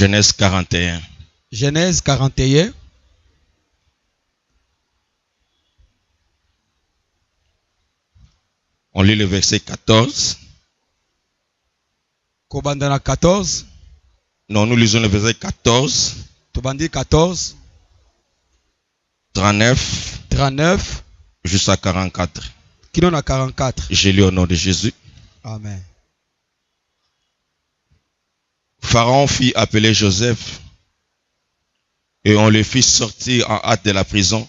Genèse 41. Genèse 41. On lit le verset 14. Kobandana 14. Non, nous lisons le verset 14. Tobandi 14. 39. Jusqu'à 44. Qui en a 44. Je lis au nom de Jésus. Amen. Pharaon fit appeler Joseph et on le fit sortir en hâte de la prison.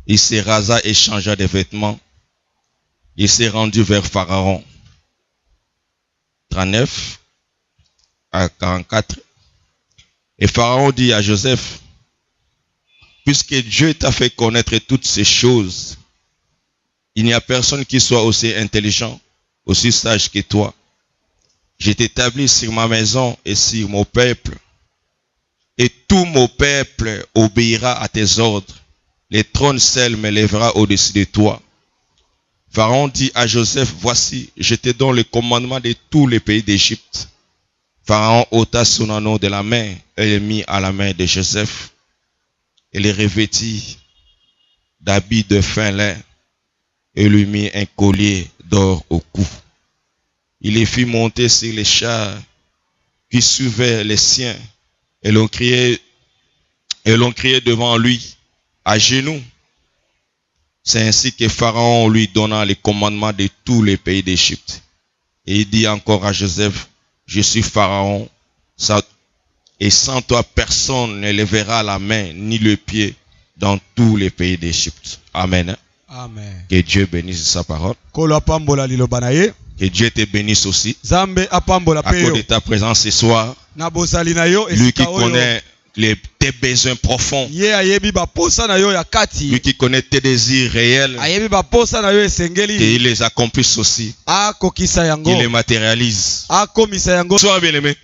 Il se rasa et changea de vêtements. Il s'est rendu vers Pharaon. 39 à 44. Et Pharaon dit à Joseph, puisque Dieu t'a fait connaître toutes ces choses, il n'y a personne qui soit aussi intelligent, aussi sage que toi. Je t'établis sur ma maison et sur mon peuple, et tout mon peuple obéira à tes ordres. Le trône seul me lèvera au-dessus de toi. Pharaon dit à Joseph, voici, je te donne le commandement de tous les pays d'Égypte. Pharaon ôta son anneau de la main et le mit à la main de Joseph. Et le revêtit d'habits de fin lin et lui mit un collier d'or au cou. Il les fit monter sur les chars qui suivaient les siens et l'on criait devant lui à genoux. C'est ainsi que Pharaon lui donna les commandements de tous les pays d'Égypte. Et il dit encore à Joseph, je suis Pharaon, et sans toi personne ne lèvera la main ni le pied dans tous les pays d'Égypte. Amen. Amen. Que Dieu bénisse sa parole. Que Dieu te bénisse aussi. À cause de ta présence ce soir. Lui qui connaît tes besoins profonds. Lui qui connaît tes désirs réels. Qu'il les accomplisse aussi. Qu'il les matérialise. Sois bien-aimé.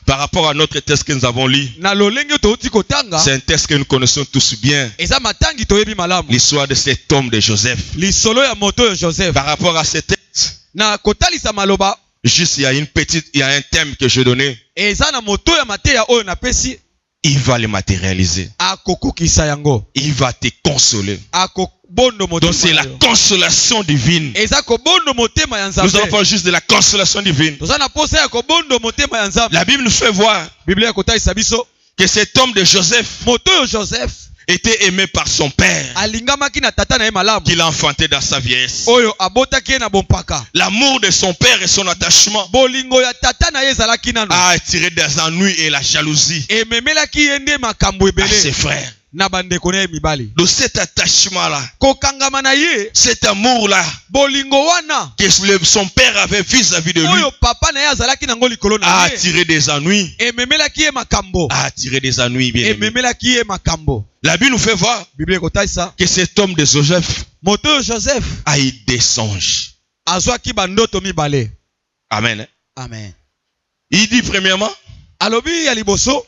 Par rapport à notre texte que nous avons lu, c'est un texte que nous connaissons tous bien. L'histoire de cet homme de Joseph. Par rapport à ce texte, juste il y a un thème que je donnais. Il va le matérialiser. Il va te consoler. Donc c'est la consolation divine. Nous avons pas juste de la consolation divine. La Bible nous fait voir que cet homme de Joseph était aimé par son père, qu'il a enfanté dans sa vieillesse. L'amour de son père et son attachement a attiré des ennuis et la jalousie à ses frères. De cet attachement-là, cet amour-là que son père avait vis-à-vis de lui a attiré des ennuis. A attiré des ennuis, bien aimé. La Bible nous fait voir que cet homme de Joseph a eu des songes. Amen. Amen. Il dit premièrement,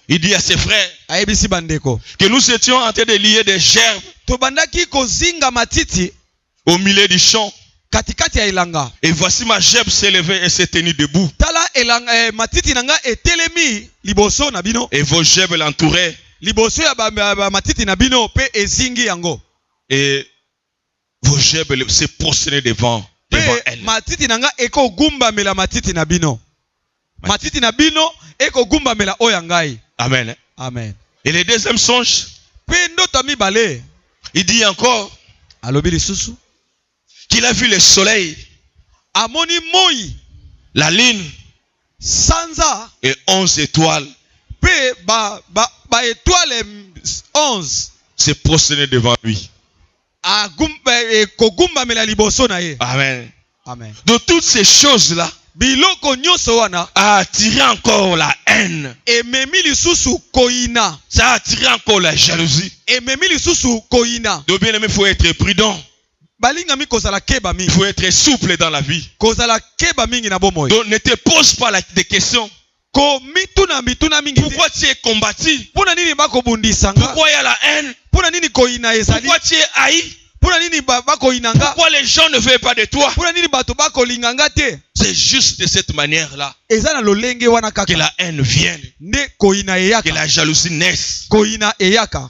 il dit à ses frères que nous étions en train de lier des gerbes au milieu du champ. Et voici ma gerbe s'est levée et s'est tenue debout. Et vos gerbes l'entouraient. Et vos gerbes se prosternaient devant elle. Amen. Amen. Et le deuxième songe, il dit encore qu'il a vu le soleil, la lune et 11 étoiles se prosterner devant lui. Amen. Amen. De toutes ces choses-là, a attiré encore la haine. Ça a attiré encore la jalousie. Donc bien aimé, il faut être prudent. Il faut être souple dans la vie. Donc ne te pose pas des questions. Pourquoi tu es combattu? Pourquoi il y a la haine? Pourquoi tu es haï? Pourquoi les gens ne veulent pas de toi? C'est juste de cette manière-là que la haine vienne, que la jalousie naisse.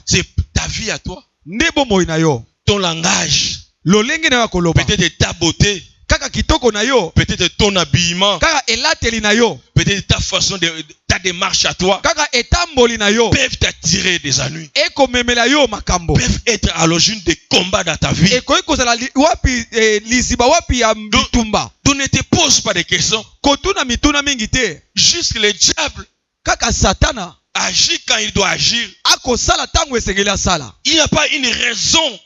C'est ta vie à toi, ton langage, peut-être ta beauté, peut-être ton habillement, peut-être ta façon de ta démarche à toi peuvent t'attirer des ennuis, peuvent être à l'origine des combats dans ta vie. Donc ne te pose pas de questions. Juste le diable agit quand il doit agir. Il n'y a pas une raison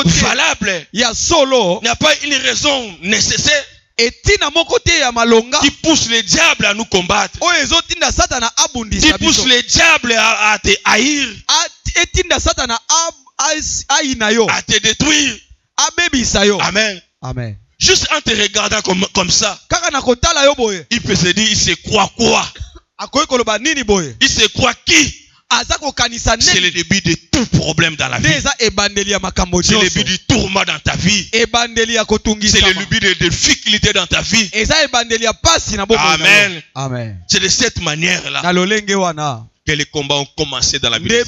valable. Il n'y a pas une raison nécessaire qui pousse le diable à nous combattre, qui pousse le diable à te haïr, à te détruire. Amen. Amen. Juste en te regardant comme ça, il peut se dire, il se croit quoi? Il se croit qui? C'est le début de tout problème dans la vie. C'est le début du tourment dans ta vie. C'est le début de difficulté dans ta vie. Amen. Amen. C'est de cette manière-là que les combats ont commencé dans la vie de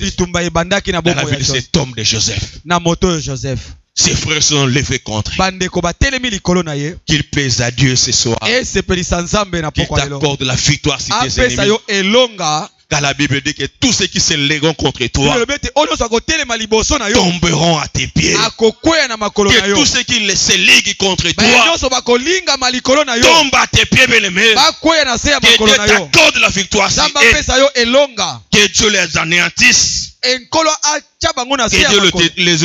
cet homme de Joseph. Ses frères sont levés contre lui. Qu'il plaise à Dieu ce soir, qu'il t'accorde la victoire sur tes ennemis. Car la Bible dit que tous ceux qui se lèveront contre toi tomberont à tes pieds. Que tous ceux qui se liguent contre toi tombent à tes pieds, bien-aimés. Que Dieu t'accorde la victoire sur eux. Que Dieu les anéantisse. Et Dieu les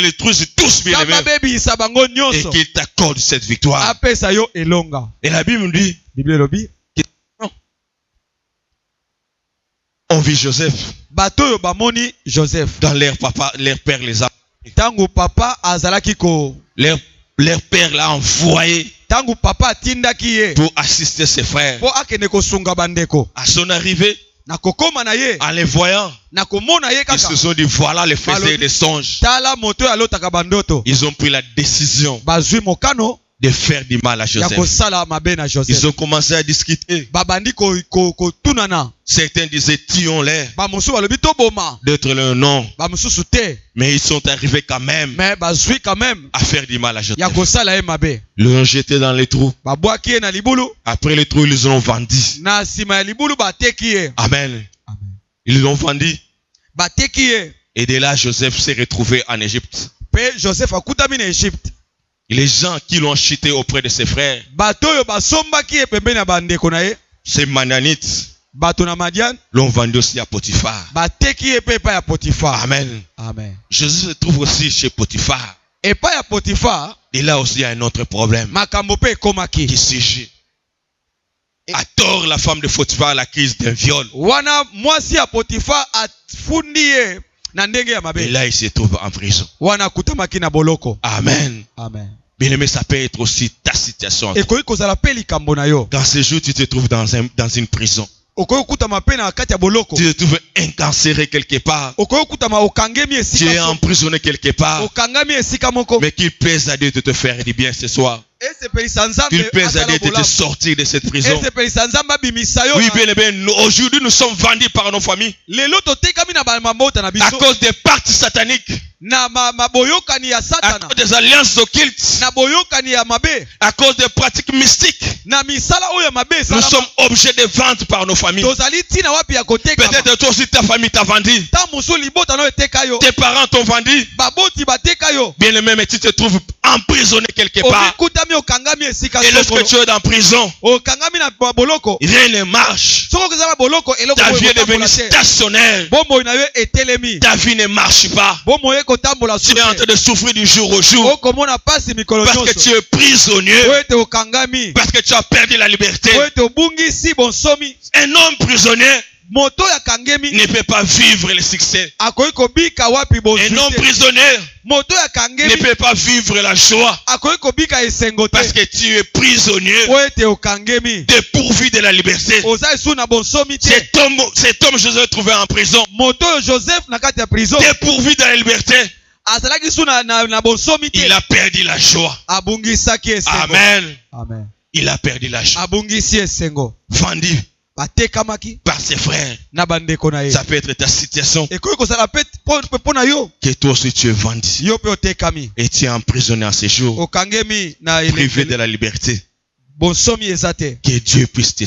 détruise tous, bien-aimés. Et qu'il t'accorde cette victoire. Et la Bible nous dit, on vit Joseph. Dans leur père les a. Leur père l'a envoyé pour assister ses frères. À son arrivée, en les voyant, ils se sont dit, voilà les faiseurs des songes. Ils ont pris la décision de faire du mal à Joseph. Ils ont commencé à discuter. Certains disaient tuons-les, d'autres le non. Mais ils sont arrivés quand même à faire du mal à Joseph. Ils l'ont jeté dans les trous. Après les trous, ils l'ont vendu. Amen. Ils l'ont vendu. Et de là, Joseph s'est retrouvé en Égypte. Et les gens qui l'ont chuté auprès de ses frères, ces Madianites, l'ont vendu aussi à Potiphar. Amen. Amen. Joseph se trouve aussi chez Potiphar. Et là aussi, il y a un autre problème qui surgit. À tort, la femme de Potiphar l'accuse d'un viol. Et là, il se trouve en prison. Amen. Amen. Bien-aimé, ça peut être aussi ta situation. Dans ce jour, tu te trouves dans une prison. Tu te trouves incarcéré quelque part. Tu es emprisonné quelque part. Mais qu'il plaise à Dieu de te faire du bien ce soir. Qu'il plaise à Dieu de te sortir de cette prison. Oui, bien aimé, aujourd'hui nous sommes vendus par nos familles à cause des pactes sataniques, à cause des alliances occultes, à cause des pratiques mystiques. Nous sommes objets de vente par nos familles. Peut-être toi aussi ta famille t'a vendu. Tes parents t'ont vendu. Bien aimé, mais tu te trouves emprisonné quelque part. Et lorsque tu es en prison, rien ne marche. Ta vie est devenue stationnaire. Ta vie ne marche pas. Tu es en train de souffrir du jour au jour. Parce que tu es prisonnier. Parce que tu as perdu la liberté. Un homme prisonnier ne peut pas vivre le succès. Un homme prisonnier ne peut pas vivre la joie. Parce que tu es prisonnier, dépourvu de la liberté. Cet homme Joseph trouvé en prison, dépourvu de la liberté. azalaki su na bonsomi te. Il a perdu la joie. Abungisaki esengo. Amen. Amen. Il a perdu la joie. Abungisi esengo. Vendu Batekamaki par ses frères. na bandeko na ye. Ça peut être ta situation. Ekoki kozala pe pona yo. Que toi aussi tu es vendu. Yo pe otekami. Et tu es emprisonné à ce jour. Okangemi na Privé de la liberté. bonsomi ezate. Que Dieu puisse te...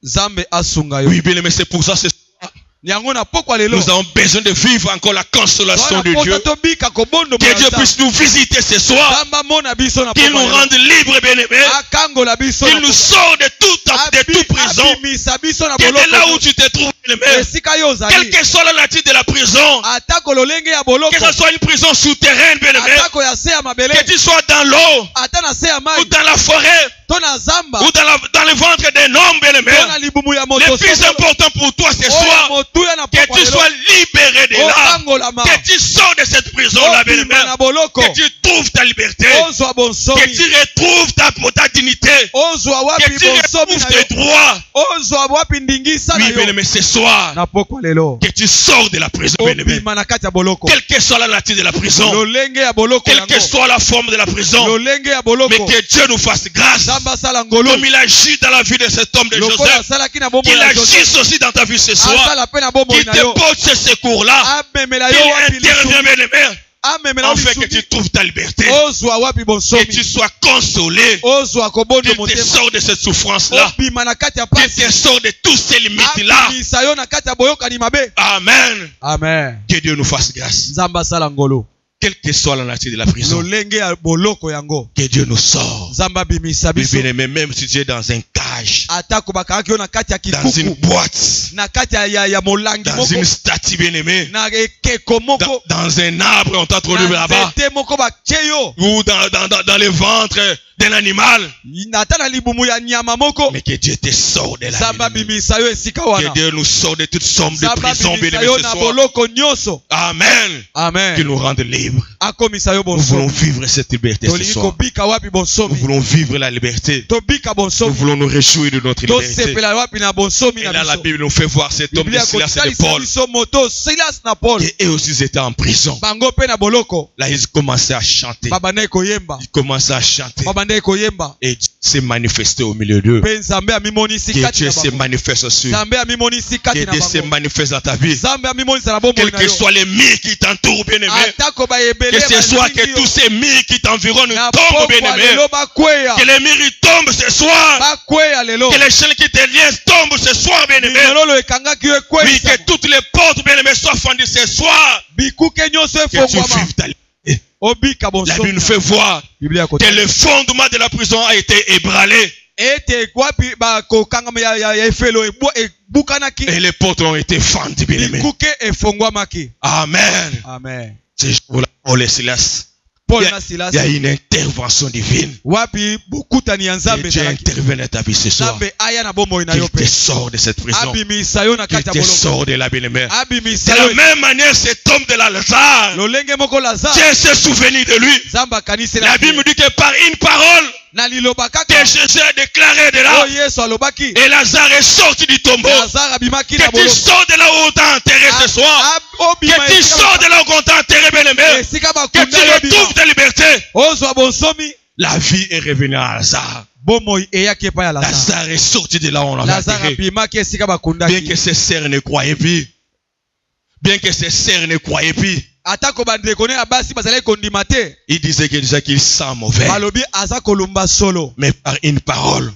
Zambe asunga yo. Oui, bien aimé, c'est pour ça que Nyango na pokwa lelo. nous avons besoin de vivre encore la consolation de Dieu. Que Dieu puisse nous visiter ce soir. Qu'il nous rende libres, bien-aimés. Qu'il nous sort de toute prison. Que de là où tu te trouves, bien-aimé. Quelle que soit la nature de la prison. Que ce soit une prison souterraine, bien-aimé. Que tu sois dans l'eau. Ou dans la forêt. Ou dans le ventre d'un homme, bien-aimé. Le plus important pour toi ce soir, que tu sois libéré de là. Que tu sors de cette prison-là, bien-aimé. Que tu trouves ta liberté. Que tu retrouves ta dignité. Que tu retrouves tes droits. Oui, bien-aimé, ce soir, que tu sors de la prison, bien-aimé. Quelle que soit la nature de la prison, quelle que soit la forme de la prison, mais que Dieu nous fasse grâce. Comme il agit dans la vie de cet homme de Joseph, qu'il agisse aussi dans ta vie ce soir, qu'il te porte ce secours-là, qu'il intervienne, bien-aimé, afin que tu trouves ta liberté, que tu sois consolé, que tu sors de cette souffrance-là, que tu sors de toutes ces limites-là. Amen. Amen. Que Dieu nous fasse grâce. Quelle que soit la nature de la prison, que Dieu nous sort. Bien-aimé, même si tu es dans un cage, dans une boîte, dans une statue, bien-aimé, dans un arbre, on t'a introduit là-bas, ou dans le ventre d'un animal, mais que Dieu te sort de là. Que Dieu nous sort de toute somme de prison, bien-aimé, ce soir. Amen. Amen. Qu'il nous rende libres. Nous voulons vivre cette liberté ce soir. Nous voulons vivre la liberté. Nous voulons nous réjouir de notre liberté. Et là, la Bible nous fait voir cet homme de Silas et de Paul. Et eux aussi étaient en prison. Là, ils commençaient à chanter. Ils commençaient à chanter. Et Dieu s'est manifesté au milieu d'eux. Que Dieu se manifeste sur eux. Que Dieu se manifeste dans ta vie. Quels que soient les murs qui t'entourent, bien-aimé. Que ce soit que tous ces murs qui t'environnent tombent, bien-aimé. Que les murs tombent ce soir. Que les chaînes qui te lient tombent ce soir, bien-aimé. Oui, que toutes les portes, bien-aimé, soient fendues ce soir. Que tu vives ta liberté. La Bible nous fait voir que le fondement de la prison a été ébranlé. Et les portes ont été fendues, bien-aimé. Amen. Amen. C'est pour Paul et Silas. Il y a une intervention divine. Et Dieu intervient dans ta vie ce soir. Qu'il te sort de cette prison. Qu'il te sort de la bien-aimée. De la même manière, cet homme de Lazare, Dieu s'est souvenu de lui. La Bible dit que par une parole que Jésus a déclaré de là, et Lazare est sorti du tombeau. Que tu sors de là où on t'a enterré ce soir. Que tu sors de là où on t'a enterré, bien-aimé. Que tu retrouves ta liberté. La vie est revenue à Lazare. Lazare est sorti de là où on l'a enterré. Bien que ses sœurs ne croyaient plus. Bien que ses sœurs ne croyaient plus. Il disait qu'il sent mauvais. Mais par une parole,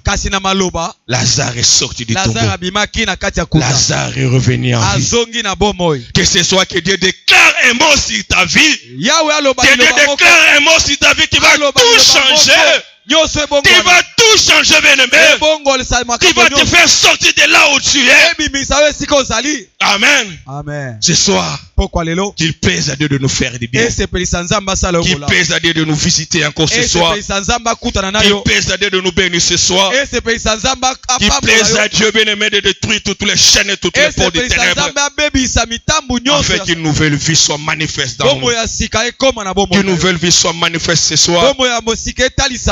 Lazare est sorti du tombeau. Lazare est revenu en vie. Que ce soit que Dieu déclare un mot sur ta vie. Que Dieu déclare un mot sur ta vie qui va tout changer. Qui va tout changer, bien-aimé. Qui va te faire sortir de là où tu es. Amen. Amen. Ce soir, qu'il pèse à Dieu de nous faire du bien. Qu'il pèse à Dieu de nous visiter encore ce soir. Qu'il pèse à Dieu de nous bénir ce soir. Qu'il pèse à Dieu, bien-aimé, de détruire toutes les chaînes et toutes les portes des ténèbres. Afin qu'une nouvelle vie soit manifeste dans nous. Qu'une nouvelle vie soit manifeste ce soir.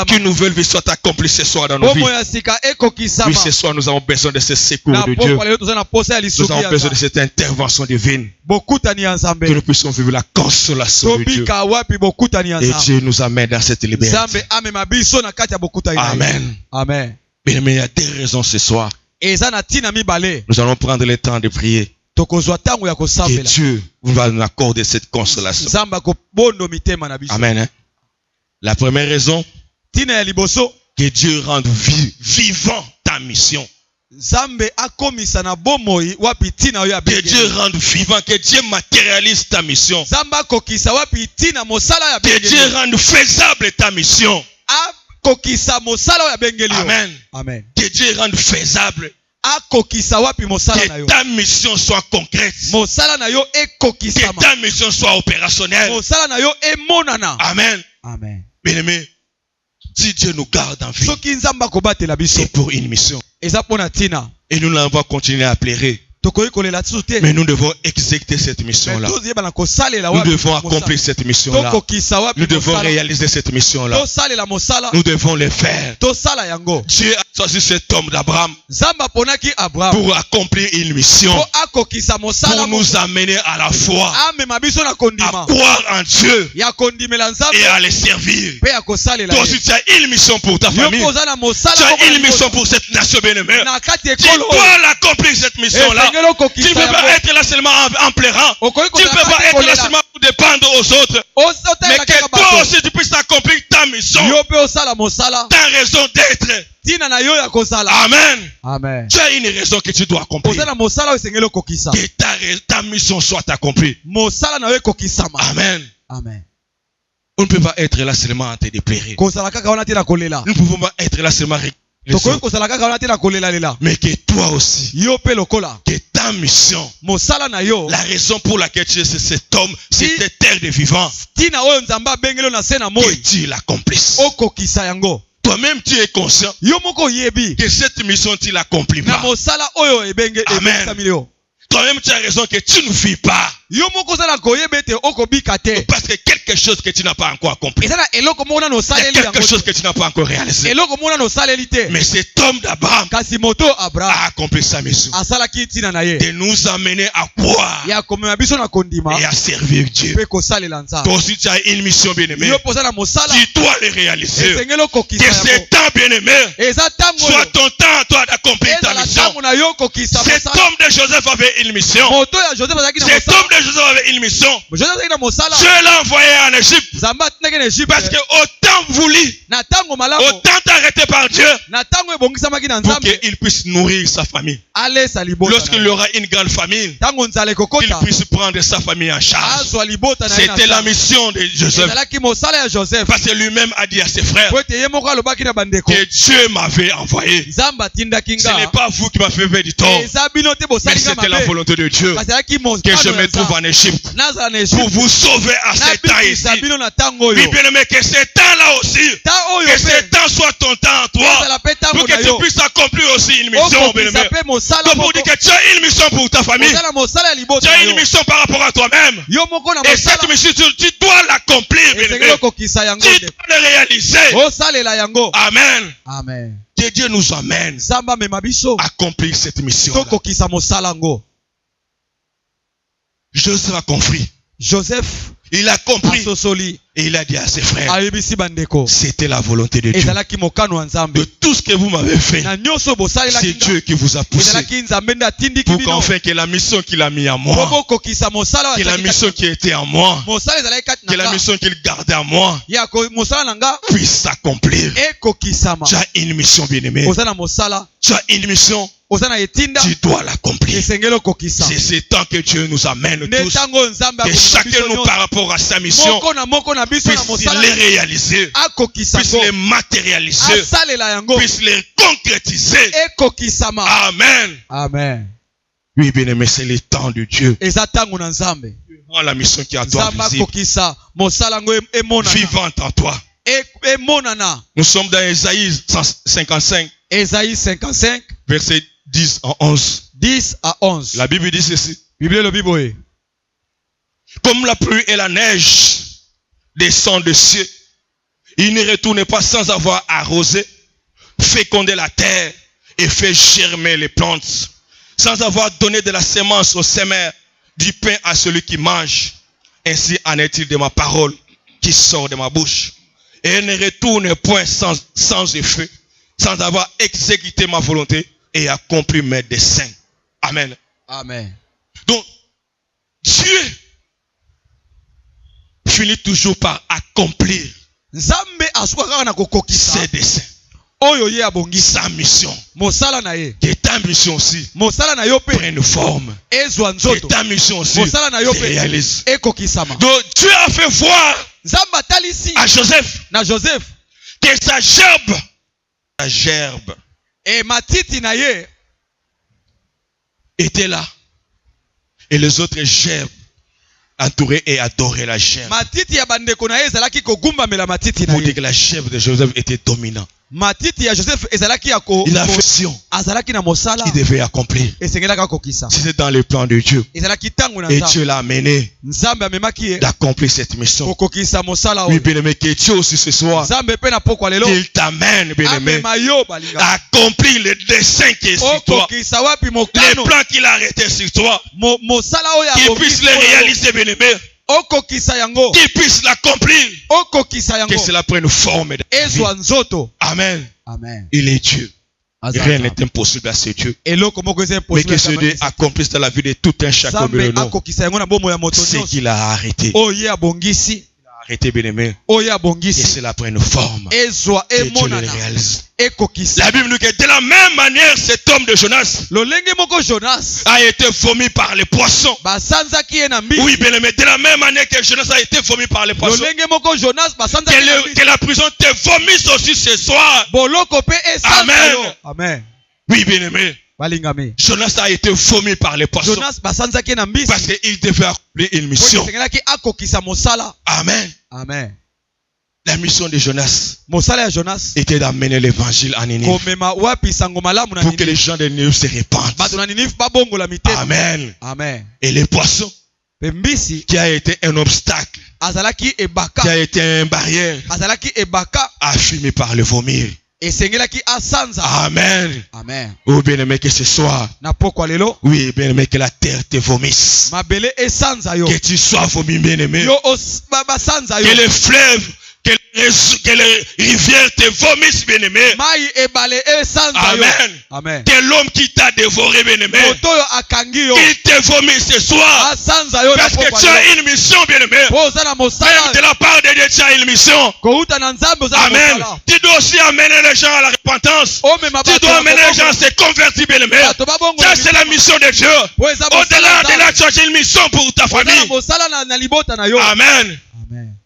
Qu'une Une nouvelle vie soit accomplie ce soir dans nos vies. Bomoi ya sika ekokisama. Oui, ce soir, nous avons besoin de ce secours Na de pokwa Dieu. lelo tozana posa ya Nous lisuki avons ya besoin de Nzambe. cette intervention divine. Bokutani ya Que Nzambe. nous puissions vivre la consolation de Dieu. Tobika wapi bokutani ya Et Nzambe. Dieu nous amène dans cette liberté. Nzambe amema biso na kati ya bokutani na ye. Amen. Amen. Bien-aimés, il y a des raisons ce soir. Eza na tina mibale. Nous allons prendre le temps de prier. Tokozwa tango ya Que kosambela. Dieu va nous accorder cette consolation. Nzambe akobondo mitema na biso. Amen. Hein? La première raison, Tina ya liboso. que Dieu rende vivant ta mission. Nzambe akomisa na bomoi wapi tina oyo Que abengeli. Dieu rende vivant, que Dieu matérialise ta mission. Nzambe akokisa wapi tina mosala ya Que bengeli. Dieu rende faisable ta mission. Akokisa mosala oyo abengeli. Amen. Amen. Que Dieu rende faisable. Akokisa wapi mosala na Que yo. ta mission soit concrète. Mosala na yo Que ekokisama. ta mission soit opérationnelle. Mosala na yo emonana. Amen. Amen. Bien-aimés, si Dieu nous garde en vie, Soki Nzambe akobatela biso. c'est pour une mission. Eza pona tina. Et nous allons continuer à pleurer. Tokoyi kolela tsusu te. Mais nous devons exécuter cette mission-là. Tozoyeba na kosalela Nous wapi. devons mosala. accomplir cette mission-là. Tokokisa wapi Nous devons mosala. réaliser cette mission-là. Tosalela mosala. Nous devons le faire. Tosala yango. Dieu a choisi cet homme d'Abraham Nzambe aponaki Abraham. pour accomplir une mission, Po akokisa mosala. pour nous amener à la foi, Amema biso na à kondima. croire en Dieu Ya kondimela Nzambe. et à le servir. Pe ya kosalela. Toi aussi, tu as une mission pour ta Yo famille. koza na mosala. Tu as moko na une mission liboso. pour cette nation bien-aimée. Na kati Tu ekolo. dois l'accomplir cette mission-là. Esengeli okokisa Tu ne peux yango. pas être là seulement en pleurant. Okoki Tu ne peux kozala pas kati être là kolela. seulement pour dépendre aux autres. Osota Mais ya que kaka toi bato. aussi tu puisses accomplir ta mission, Yo pe osala mosala. ta raison d'être. Tina na yo ya kozala. Amen. Amen. Tu as une raison que tu dois accomplir. Ozala mosala oyo esengeli okokisa. Que ta mission soit accomplie. Mosala na yo ekokisama. Amen. Amen. On ne peut pas être là seulement en train de pleurer. Kozala kaka wana te na kolela. Nous ne pouvons pas être là seulement avec les Tokoki autres. kozala kaka wana te na kolela lela. Mais que toi aussi, Yo pe lokola. que ta mission, Mosala na yo. la raison pour laquelle tu es cet homme, cette terre de vivants, Tina oyo Nzambe abengeli yo na se na que moi. tu l'accomplisses. Okokisa yango. Toi-même, tu es conscient Yo moko yebi. que cette mission, tu l'accomplis Na pas. mosala oyo ebenge Amen. ebesamili yo. Toi-même, tu as raison que tu ne vis pas. Yo moko ozala koyeba ete okobika te. Parce que quelque chose que tu n'as pas encore accompli. Eza na eloko moko nano Il y a osaleli quelque yango. chose que tu n'as pas encore réalisé. Eloko moko nano osaleli te. Mais cet homme d'Abraham Kasi moto Abraham a accompli sa mission. asalaki tina na ye. De nous amener à croire Ya komema biso na kondima. et à servir Dieu. Pe kosalela Nzambe. Toi aussi, tu as une mission bien-aimée. Yo poza na mosala. Tu dois le réaliser. Esengeli okokisa Que yango. ce temps bien-aimé Eza tango soit oyo. ton temps, toi, d'accomplir ta Ezala mission. tango na yo okokisa Cet mosala. homme de Joseph avait une mission. Moto ya Joseph azalaki na Cet mosala. homme de Joseph avait une mission. Joseph azalaki na mosala. Dieu l'a envoyé en Égypte. Nzambe atinaki na Egypte. Parce que autant voulu, Na tango malamu. autant arrêté par Dieu Na tango ebongisamaki na pour Nzambe. qu'il puisse nourrir sa famille. Alesa libota. Lorsqu'il aura une grande famille, Tango nzala qu'il ekokota. puisse prendre sa famille en charge. Azwa libota na ye na C'était la Nzambe. mission de Joseph. Ezalaki mosala ya Joseph. Parce que lui-même a dit à ses frères Po ete ye moko alobaki na bandeko. que Dieu m'avait envoyé. Nzambe atindaki Ce n'est nga. pas vous qui m'avez fait du tort, Eza bino te mais bosali nga c'était la mabe. volonté de Dieu Kasi ezalaki mosala que je ya me trouve Nzambe. en Égypte Nazala na pour Egypte. vous sauver à ce temps ici. Nabikisa bino na tango Oui, oyo. bien aimé, que ce temps-là aussi, Ta oyo que ce pe. temps soit ton temps à toi, Ezala pe tango pour na que tu yo. puisses accomplir aussi une mission, bien aimé. Okokisa pe mosala Comme pour moko. dire que tu as une mission pour ta famille, Ozala mosala ya tu libota na as une yo. mission par rapport à toi-même. Yo moko na Et cette mosala. mission, tu dois l'accomplir, bien Esengeli aimé. okokisa yango Tu te. dois le réaliser. Osalela yango. Amen. Amen. Que Dieu nous amène Nzambe amema biso. à accomplir cette mission. Tokokisa mosala yango. Joseph a compris. Joseph Il a compris. asosoli. Et il a dit à ses frères, Ayebisi bandeko. c'était la volonté de Dieu. Ezalaki mokano ya Nzambe. De tout ce que vous m'avez fait, Na nyonso bosalelaki c'est nga. Dieu qui vous a poussé. Ezalaki Nzambe nde atindiki Pour bino. qu'enfin que la mission qu'il a mis en Po moi, bokokisa mosala que la azalaki mission kati- qui était en moi, mosala ezalaki kati que na la nga. mission qu'il gardait en moi Ya mosala na nga puisse s'accomplir. ekokisama. Tu as une mission bien-aimée. Oza na mosala. Tu as une mission, Oza na etinda. tu dois l'accomplir. Esengeli okokisa. C'est ce temps que Dieu nous amène Nde tous. tango Nzambe Que akomisa chacun biso nous nyonso. par rapport à sa mission Moko na biso na puisse mosala. les réaliser, Akokisa puisse ngo. les matérialiser, Asalela yango. puisse les concrétiser. Ekokisama. Amen. Amen. Oui, bien-aimé, c'est le temps de Dieu. Eza tango na Nzambe. Rends la mission qui est à toi Nzambe visible, akokisa mosala ngo emonana. vivante en toi. Emonana. Nous sommes dans Ésaïe 55, Esaïe 55, verset 10 à 11. 10 à 11. La Bible dit ceci. Bible elobi boye. Comme la pluie et la neige descendent des cieux Il ne retourne pas sans avoir arrosé, fécondé la terre et fait germer les plantes, sans avoir donné de la semence au semeur, du pain à celui qui mange. Ainsi en est-il de ma parole qui sort de ma bouche. Et elle ne retourne point sans effet, sans avoir exécuté ma volonté et accompli mes desseins. Amen. Amen. Donc, Dieu finit toujours par accomplir Nzambe aswaka na kokokisa ses desseins. Oyo ye abongi Sa mission. mosala na ye. Que ta mission aussi Mosala na yo pe prenne forme. ezwa Que nzoto. ta mission aussi Mosala na yo se pe réalise. ekokisama. Donc Dieu a fait voir Nzambe talisi à Joseph na Joseph que sa gerbe e matiti na ye était là. Et les autres gerbes entouraient et adoraient la gerbe. matiti ya bandeko na ye ezalaki kogumbamela matiti na Pour dire ye. que la gerbe de Joseph était dominante. Matiti ya Joseph ezalaki ya ko Il a fait mission azalaki na mosala qu'il devait accomplir. esengelaka kokisa. C'était dans le plan de Dieu. Ezalaki tango na Et Nzambe. Dieu l'a amené Nzambe amemaki ye d'accomplir cette mission. kokokisa mosala Oui, oyo. bien-aimé, que Dieu aussi ce soir, Nzambe pe na pokwa lelo qu'il t'amène, bien-aimé, amema yo balinga. à accomplir le dessein qui est sur toi. Okokisa wapi Les mokano plans qu'il a arrêtés sur toi. mosala oyo Qu'il abongi puisse les oyo. réaliser, bien-aimé. Okokisa yango. Qu'il puisse l'accomplir. Okokisa yango. Que cela prenne forme dans ta vie. Ezwa nzoto. Amen. Amen. Il est Dieu. Azaka. Rien n'est impossible à ce Dieu. Eloko moko eza Mais impossible que ce Dieu accomplisse dans la vie de tout un chacun, Nzambe bien-aimé. akokisa yango na bomo ya moto Ce nyonso. qu'il a arrêté. Oyo ye abongisi. Arrêtez, bien-aimé. Oyo Que abongisi. cela prenne forme. Ezwa Que Dieu le emonana. réalise. Ekokisa. La Bible nous dit que de la même manière, cet homme de Jonas Lolenge moko Jonas. a été vomi par les poissons. Basanzaki ye na mbisi. Oui, bien-aimé, de la même manière que Jonas a été vomi par les poissons. Lolenge moko Jonas basanzaki ye na mbisi. Que la prison te vomisse aussi ce soir. Boloko pe esanza Amen. yo. Amen. Oui, bien-aimé. Balingami. Jonas a été vomi par les poissons. Jonas basanzaki ye na mbisi. Parce qu'il devait accomplir une mission. Esengelaki akokisa mosala. Amen. Amen. La mission de Jonas Mosala ya Jonas. était d'amener l'évangile en Ninive. Komema wapi sango malamu na Pour que Ninive. les gens de Ninive se répandent. Bato na Ninive babongola mitema. Amen. Amen. Et les poissons, Pe mbisi qui a été un obstacle, azalaki ebaka. qui a été une barrière, Azalaki ebaka. a fumé par le vomir. Esengelaki asanza. Amen. Amen. Oh bien-aimé, que ce soir, Na pokwa lelo. oui, bien-aimé, que la terre te vomisse. Mabele esanza yo. Que tu sois vomi, bien-aimé. Yo basanza yo. Que les fleuves, que les rivières te vomissent, bien-aimé. Mai ebale esanza yo. Amen. Amen. Que l'homme qui t'a dévoré, bien-aimé, Moto yo akangi yo. il te vomisse ce soir. Asanza yo na Parce que pokwa tu lelo. as une mission, bien-aimé. Po oza na Même mosala. de la part de Dieu, tu as une mission. Kouta na Nzambe oza na Amen. mosala. Tu dois aussi amener les gens à la repentance. O mema Tu bato dois na amener les gens à kobongo. se convertir, bien-aimé. Bato babongo Ça, na c'est la mission de Dieu. Po eza mosala Au-delà na de là, Nzambe. tu as une mission pour ta Oza na famille. mosala na libota na yo. Amen. Amen.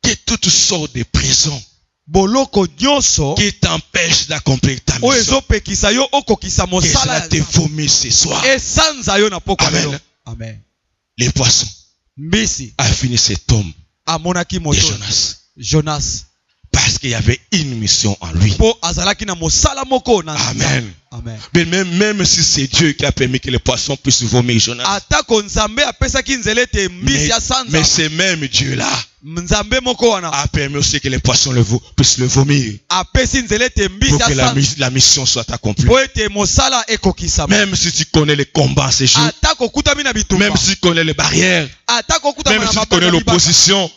Que toutes sortes de prisons Boloko nyonso qui t'empêchent d'accomplir ta oyo mission. ezopekisa yo okokisa Que mosala cela ya te Nzambe. vomisse ce soir. Esanza yo na pokwa Amen. lelo. Amen. Les poissons Mbisi a fini cet homme amonaki de moto Jonas. Jonas. Parce qu'il y avait une mission en lui. Po azalaki na mosala moko na Nzambe. Amen. Amen. Mais même si c'est Dieu qui a permis que les poissons puissent vomir Jonas. Atako Nzambe apesaki nzela ete mbisi asanza. Mais ce même Dieu-là Nzambe moko wana a permis aussi que les poissons puissent le vomir. apesi nzela ete mbisi Pour que asanza. la mission soit accomplie. Po ete mosala ekokisama. Même si tu connais les combats ces jours. Atako okutami na bitumba. Même si tu connais les barrières. Atako okutami Même na si tu mabanga connais libaka. l'opposition.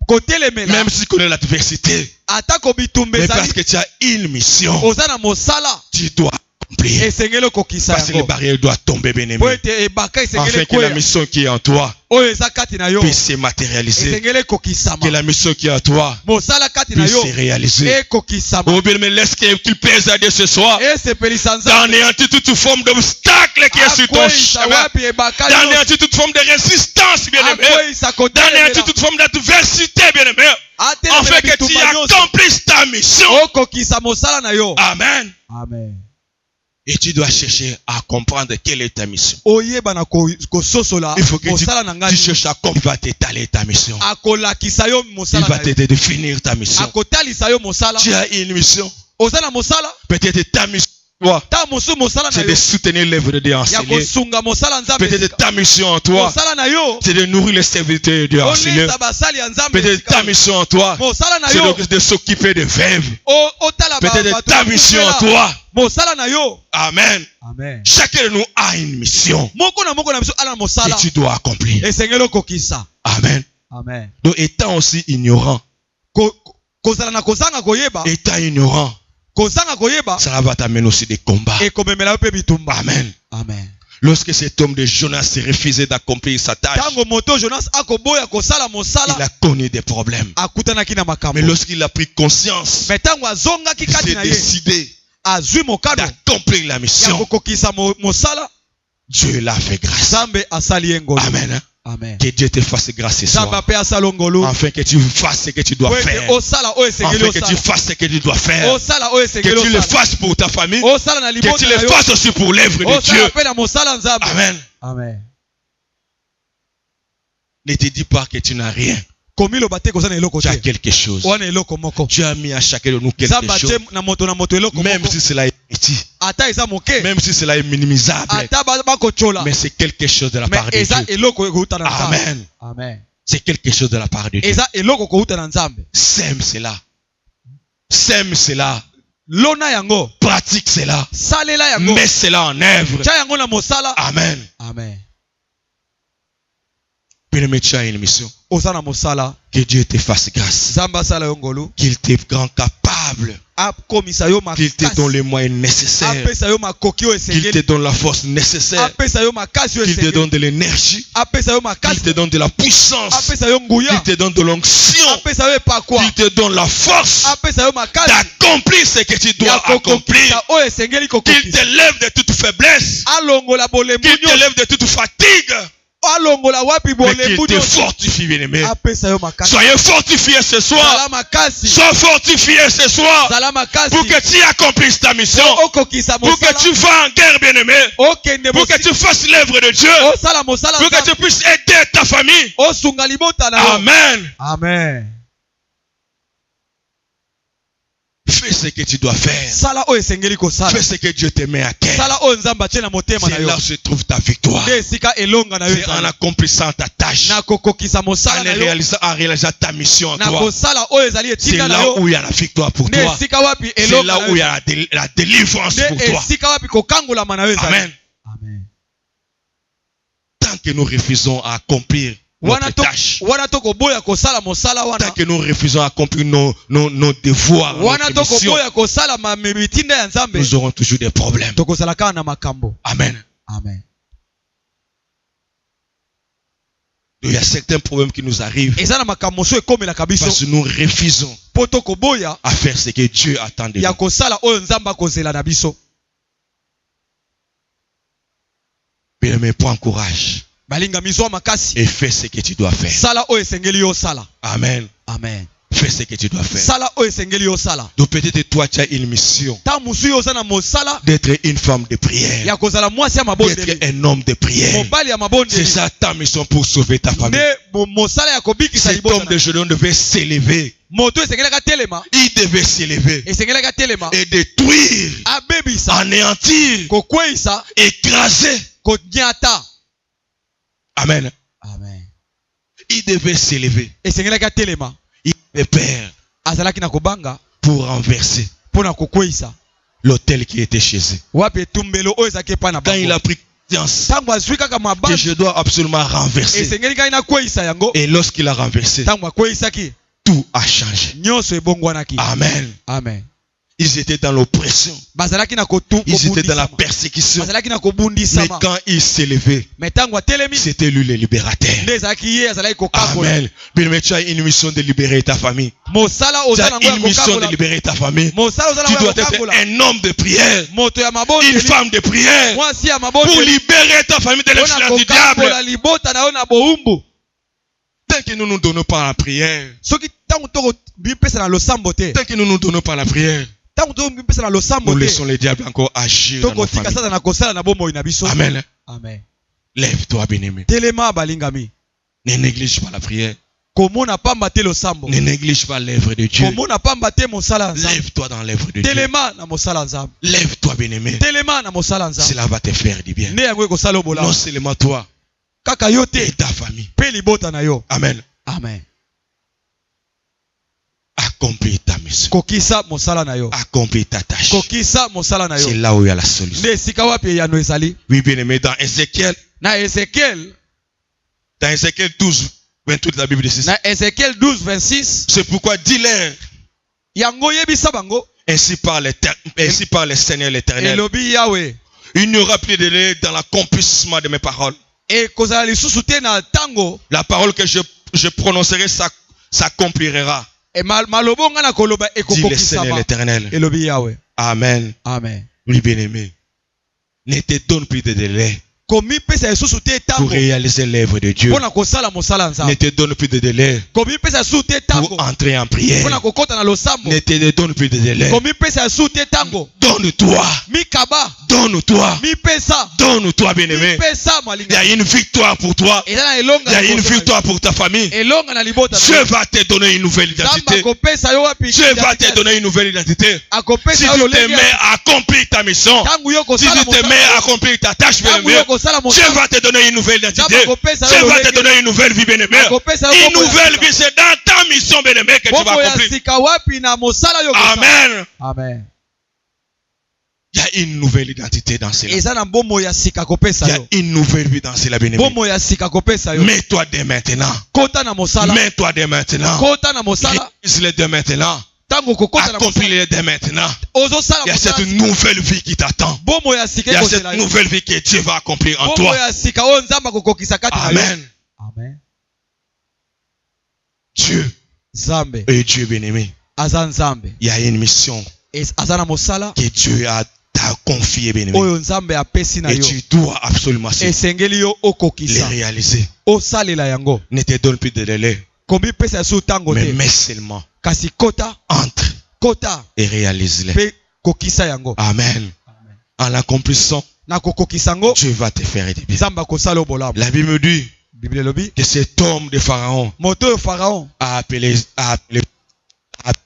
Kotelemela. Même si tu connais l'adversité. Atako bitumba Mais parce ezali. que tu as une mission. Oza na mosala. Tu dois accomplir. Esengeli okokisa Parce que les yango. barrières doivent tomber, bien aimé. Po ete ebaka Afin esengeli que la kwea. mission qui est en toi Oyo eza kati na yo. puisse se matérialiser. Esengeli ekokisama. Que la mission qui est en toi Mosala kati na puisse yo. se réaliser. Ekokisama. Oh bien, mais laisse qu'il pèse à Dieu ce soir. Esepelisa Nzambe. D'anéantir toute forme d'obstacle qui est sur ton Akweyisa chemin. wapi ebaka nyonso. D'anéantir toute forme de résistance, bien aimé. Akweyisa kotelemela. D'anéantir toute forme d'adversité, bien aimé. Atelemela Afin que tu bitumba nyonso. accomplisses ta mission. Okokisa mosala na yo. Amen. Amen. Et tu dois chercher à comprendre quelle est ta mission. Oyeba na kososola Il faut que mosala na tu ngani. cherches à comprendre. Il va t'étaler ta mission. Akolakisa yo Il mosala va na yo. t'aider de finir ta mission. Akotalisa yo mosala. Tu as une mission. Oza na mosala. Peut-être ta mission toi, ta mosu mosala na c'est de yo soutenir l'œuvre de Dieu ya enseigné. kosunga mosala nzambe Peut-être ta mission en toi, mosala na yo c'est de nourrir les serviteurs de Dieu enseigné. olesa basali ya nzambe Peut-être ta mission en toi, mosala na c'est yo de s'occuper des veuves. otala Peut-être ta mission en toi. mosala na yo. Amen. Amen. Chacun de nous a une mission Moko na biso ala mosala que tu dois accomplir. esengeli okokisa. Amen. Amen. Donc étant aussi ignorant, kozala na kozanga koyeba étant ignorant, kozanga koyeba ça va t'amener aussi des combats. ekomemela yo mpe bitumba. Amen. Amen. Lorsque cet homme de Jonas s'est refusé d'accomplir sa tâche, tango moto Jonas akoboya kosala mosala il a connu des problèmes. akutanaki na makambo. Mais lorsqu'il a pris conscience, Mais tango azongaki il kati s'est na ye décidé azwi mokano d'accomplir la ya mission. kokokisa mosala Dieu l'a fait grâce. nzambe asali ye ngolu. Amen. Hein? Amen. Que Dieu te fasse grâce ce nzambe soir. ape asala ngolu Afin que tu fasses ce que tu dois po ete faire. osala oyo esengeli Afin que tu osala fasses ce que tu dois faire. osala oyo Que esengeli tu le osala fasses pour ta famille. osala na Que tu libota na le yo fasses aussi pour l'œuvre de Dieu. osala mpe na mosala nzambe. Amen. Amen. Ne te dis pas que tu n'as rien. komiloba te kozala na eloko Tu as te quelque chose. wana eloko moko. Tu as mis à chacun de nous quelque nzambe chose. atie na moto eloko Même moko si cela est petit. ata eza moke Même si cela est minimisable. ata bakochola Mais c'est quelque chose de la part mais de eza Dieu. eloko ekouta na nzambe. Amen. Amen. C'est quelque chose de la part de Dieu. eza eloko kouta na nzambe. Sème cela. Sème cela. Lona yango Pratique cela. salela yango Mets cela en œuvre. tia yango na mosala. Amen. Amen. Bien-aimé, tu as une mission. oza na mosala Que Dieu te fasse grâce. nzambe asala yo ngolu Qu'il te rende capable. akomisa yo Qu'il te makasi donne les moyens nécessaires. apesa yo makoki oyo Qu'il te esengeli donne la force nécessaire. apesa yo makasi oyo Qu'il te esengeli donne de l'énergie. apesa yo Qu'il makasi te donne de la puissance. apesa yo nguya Qu'il te donne de l'onction. apesa yo epakwa Qu'il te donne la force apesa yo makasi d'accomplir ce que tu dois ya accomplir. kokokisa oyo esengeli Qu'il kokokisa t'élève de toute faiblesse. alongola bolembu Qu'il nyonso t'élève de toute fatigue. alongola wapi Mais qu'il bolembu te nyonso fortifie, bien-aimé. apesa yo makasi Soyez fortifiés ce soir. zala makasi Sois fortifié ce soir. zala makasi Pour que tu accomplisses ta mission. okokisa Pour que mosala tu vas en guerre, bien-aimé. okende Pour que tu fasses l'œuvre de Dieu. osala mosala Pour que tu puisses aider ta famille. osunga libota na yo. Amen. Amen. Fais ce que tu dois faire. sala oyo esengeli kosala Fais ce que Dieu te met à cœur. sala oyo nzambe atie na motema na C'est yo là où se trouve ta victoire. nde esika elonga na yo C'est en ezali. accomplissant ta tâche. na kokokisa En mosala na yo réalisant ta mission en na toi. kosala oyo ezali C'est etika na là yo où il y a la victoire pour nde toi. esika wapi C'est elonga là na où il y yo a la délivrance pour nde toi. esika wapi kokangolama na yo ezali. Amen. Amen. Tant que nous refusons à accomplir notre tâche, wana tokoboya kosala mosala tant wana que nous refusons à accomplir nos devoirs, wana notre mission, tokoboya kosala mitinda ya nzambe nous aurons toujours des problèmes. tokozala kaka na makambo. Amen. Amen. Il y a certains problèmes qui nous arrivent eza na makambo mosusu ekomelaka biso parce que nous refusons mpo tokoboya à faire ce que Dieu attend de ya nous. kosala oyo nzambe akozela na biso. Bien-aimé, prends courage balinga mizwa makasi et fais ce que tu dois faire. sala oyo esengeli yo sala. Amen. Amen. Fais ce que tu dois faire. sala oyo esengeli yo sala. Donc peut-être toi tu as une mission ta mosu yo oza na mosala d'être une femme de prière, ya kozala mwasi ya d'être mabondeli un homme de prière. mobali ya C'est mabondeli ça ta mission pour sauver ta famille. nde mosala ya kobikisa Cet homme libota de na Gédéon devait s'élever. moto esengelaka telema Il devait s'élever esengelaka telema et détruire, abebisa anéantir, kokweyisa écraser. konyata. Amen. Amen. Il devait s'élever. esengelaka telema Il devait peur azalaki na kobanga pour renverser mpo na kokweyisa l'autel qui était chez eux. wapi etumbelo oyo ezalaki epai na Quand il bango a pris conscience ntango azwi kaka que mabanga je dois absolument renverser, esengeli ngai nakweyisa yango et lorsqu'il a renversé, ntango akweyisaki tout a changé. nyonso ebongwanaki. Amen. Amen. Ils étaient dans l'oppression. bazalaki na Ils étaient dans la kobundisama persécution. bazalaki na Mais kobundisama quand il s'élevait, me ntango atelemi c'était lui le libérateur. nde ezalaki ye azalaki kokangola. Amen. Bien, tu as une mission de libérer ta famille. mosala Tu oza as nango ya une mission de kokangola libérer ta famille. mosala oza Tu nango dois ya être kokangola un homme de prière, moto ya une mabondeli femme de prière, mwasi ya pour mabondeli libérer ta famille de mpona l'influence du kokangola diable. libota na yo na bowumbu. Tant que nous ne nous donnons pas la prière, soki ntango tokobipesa na losambo te tant que nous ne nous donnons pas la prière, ntango tokobipesa na losambo nous te laissons le diable encore agir dans nos tokotika familles. sasa na kosala na bomoi na biso. Amen. Amen. Lève-toi, bien-aimé. telema balingami Ne néglige pas la prière. komona pamba te losambo. Ne néglige pas l'œuvre de Dieu. Komona pamba te mosala nzambe. Lève-toi dans l'œuvre de Dieu. Telema na mosala nzambe. Lève-toi, bien-aimé. Telema na mosala nzambe. Cela va te faire du bien. Ne yango ekosala obolamu. Non seulement toi, Kaka yo te et ta famille. pe libota na yo. Amen. Amen. Accomplis ta mission. Kokisa mosala na yo. Accomplis ta tâche. Kokisa mosala na yo. C'est là où il y a la solution. Ne sika wapi ya no ezali. Oui, bien-aimé, dans Ézéchiel. Na Ézéchiel. Dans Ézéchiel 12, 28, la Bible dit ça. Na Ézéchiel 12, 26. C'est pourquoi dis-leur. Yango yebisa bango. Ainsi par le Seigneur l'Éternel. Elobi Yahweh. Il n'y aura plus de délai dans l'accomplissement de mes paroles. Et kozala lisusu te na tango. La parole que je prononcerai s'accomplira. Et malobo nga na koloba Dit le Seigneur ekokokisama. l'Éternel. Elobi Yahweh. Amen. Amen. Oui, bien-aimé. Ne te donne plus de délai Komi pesa lisusu te pour tango. réaliser l'œuvre de Dieu. Pona kosala mosala Ne nzambe. te donne plus de délai Komi pesa lisusu te tango. pour entrer en prière. Pona kokota na losambo. Ne te donne plus de délai. Komi pesa lisusu te tango. Donne-toi. Mikaba. Donne-toi. Mi pesa. Donne-toi, bien-aimé. Mi pesa Il y malinga. a une victoire pour toi. Eza na Il elonga. y a une victoire pour ta famille. Elonga na libota. Dieu va te donner une nouvelle Zamba identité. kopesa yo wapi. Dieu va te donner une nouvelle identité. Si Akopesa yo tu te lolenge. mets à accomplir ta mission, Tangu yo si kosala tu te mets à accomplir ta tâche, Tangu bien-aimé, yo kosala Dieu mosala. va te donner une nouvelle identité. Zamba kopesa yo Dieu va te lolenge. donner une nouvelle vie, bien-aimé. Akopesa yo Une kombo ya nouvelle sika. vie, c'est dans ta mission, bien-aimé, que tu vas Bombo ya accomplir. sika wapi na mosala yo kosala. Amen. Amen. Il y a une nouvelle identité dans cela. Eza na bombo ya sika kopesa Il y a yo. une nouvelle vie dans cela, bien-aimé. Bombo ya sika kopesa yo. Mets-toi dès maintenant. Kota na mosala. Mets-toi dès maintenant. Kota na mosala. Réalise-le dès maintenant. Tango kokota na mosala. Accomplis-le dès maintenant. Ozo sala Il y a mosala. cette nouvelle vie qui t'attend. Bombo ya Il sika y a cette ekosela yo. nouvelle vie que Dieu va accomplir en Bombo toi. ya sika o nzamba kokokisa kati na yo. Amen. Amen. Dieu Zambe. est Dieu bien-aimé. Aza nzambe. Il y a une mission Aza na mosala. que Dieu t'a confiée, bien-aimé. Oyo nzambe apesi na Et yo. tu dois absolument Esengeli yo les okokisa. réaliser. Osalela yango. Ne te donne plus de délai, Kombi pesa su tango mais te. mets seulement. Kasi kota. Entre Kota. et réalise-les. Pe kokisa yango. Amen. En l'accomplissant, Na kokokisa ngo. Dieu va te faire du bien. Nzamba kosala obolamu. La Bible me dit Bible lobi. que cet homme de Pharaon Moto Pharaon. a appelé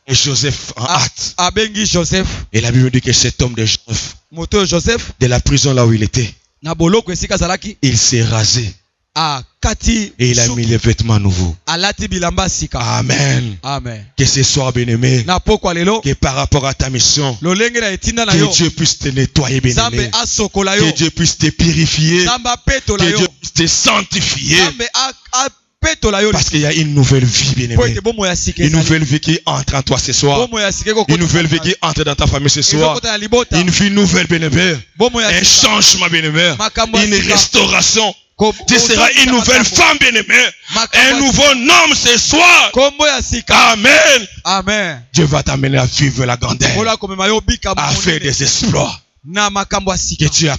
Joseph en hâte. Abengi Joseph. Et la Bible dit que cet homme de Joseph, Moto Joseph. de la prison là où il était, Na boloko esika zalaki. il s'est rasé A kati. et il a mis les vêtements nouveaux. Alati bilamba sika. Amen. Amen. Que ce soir, bien-aimé, Na pokwa lelo. que par rapport à ta mission, Lolenge na etinda na que yo. Dieu puisse te nettoyer, Zambe bien-aimé. asokola yo. Que Dieu puisse te purifier. Zamba petola Que yo. Dieu puisse te sanctifier. Zambe a petola yo. Parce qu'il y a une nouvelle vie, Po bien-aimé. ete bomo ya sika. Une nouvelle vie qui entre en toi ce soir. Bomo ya sika kokota. Une nouvelle vie qui entre dans ta famille ce soir. Ezokota na libota. Une vie nouvelle, bien-aimé. Bomo ya Un sika. changement, bien-aimé. Makambo ya Une sika. restauration. Ko- Tu seras une nouvelle femme, bien-aimée. Un nouveau homme ce soir. Kombo ya sika. Amen. Amen. Dieu va t'amener à vivre la grandeur. Kola komema yo bika À faire des exploits. na makambo ya Que sika. tu as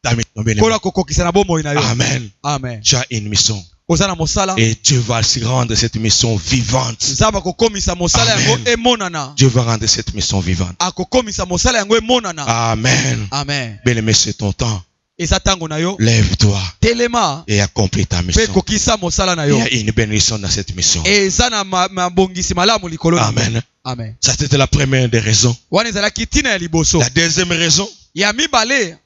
ta mission, bien-aimé. Kola kokokisa na bomo na yo. Amen. Amen. Tu as une mission. Oza na mosala. Et Dieu va se rendre cette mission vivante. Nzamba kokomisa mosala Amen. yango emonana. Dieu va rendre cette mission vivante. Akokomisa mosala yango emonana. Amen. Amen. Bien-aimé, c'est ton temps. Eza tango na yo. Lève-toi Telema. et accomplis ta Pe mission. kokisa mosala na Il yo. y a une bénédiction dans cette mission. Eza na mabongisi malamu likolo. na yo. Amen. Amen. Ça, c'était la première des raisons. Wana ezalaki tina ya liboso. La deuxième raison, Ya mibale.